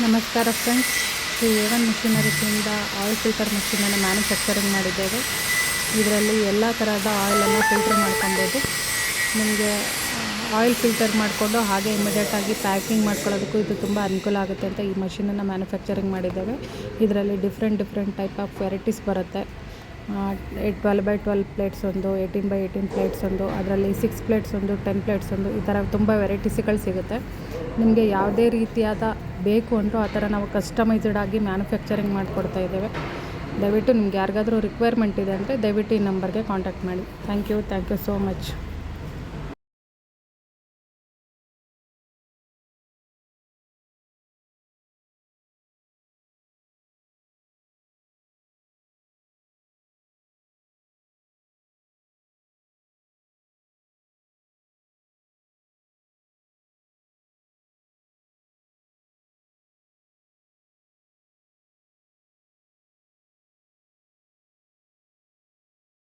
ನಮಸ್ಕಾರ friends, Shri A1 ಮಿಷನರೀಸಿಂದ oil filter ಮಷೀನನ್ನು ಮ್ಯಾನುಫ್ಯಾಕ್ಚರಿಂಗ್ ಮಾಡಿದ್ದೇವೆ. ಇದರಲ್ಲಿ ಎಲ್ಲ ಥರದ ಆಯಿಲನ್ನು ಫಿಲ್ಟರ್ ಮಾಡ್ಕೊಬೋದು. ನಿಮಗೆ ಆಯಿಲ್ ಫಿಲ್ಟರ್ ಮಾಡಿಕೊಂಡು ಹಾಗೆ ಇಮಿಡಿಯೇಟಾಗಿ ಪ್ಯಾಕಿಂಗ್ ಮಾಡ್ಕೊಳ್ಳೋದಕ್ಕೂ ಇದು ತುಂಬ ಅನುಕೂಲ ಆಗುತ್ತೆ ಅಂತ ಈ ಮಷೀನನ್ನು ಮ್ಯಾನುಫ್ಯಾಕ್ಚರಿಂಗ್ ಮಾಡಿದ್ದೇವೆ. ಇದರಲ್ಲಿ ಡಿಫ್ರೆಂಟ್ ಟೈಪ್ ಆಫ್ ವೆರೈಟೀಸ್ ಬರುತ್ತೆ. 12x12 ಪ್ಲೇಟ್ಸ್ ಒಂದು, 18x18 ಪ್ಲೇಟ್ಸ್ ಒಂದು, ಅದರಲ್ಲಿ 6 ಪ್ಲೇಟ್ಸ್ ಒಂದು, 10 ಪ್ಲೇಟ್ಸ್ ಒಂದು, ಈ ಥರ ತುಂಬ ವೆರೈಟೀಸ್ಗಳು ಸಿಗುತ್ತೆ. ನಿಮಗೆ ಯಾವುದೇ ರೀತಿಯಾದ ಬೇಕು ಅಂಟು ಆ ಥರ ನಾವು ಕಸ್ಟಮೈಸ್ಡ್ ಆಗಿ ಮ್ಯಾನುಫ್ಯಾಕ್ಚರಿಂಗ್ ಮಾಡಿಕೊಡ್ತಾ ಇದ್ದೇವೆ. ದಯವಿಟ್ಟು ನಿಮ್ಗೆ ಯಾರಿಗಾದರೂ ರಿಕ್ವೈರ್ಮೆಂಟ್ ಇದೆ ಅಂದರೆ ದಯವಿಟ್ಟು ಈ ನಂಬರ್ಗೆ ಕಾಂಟ್ಯಾಕ್ಟ್ ಮಾಡಿ. Thank you so much.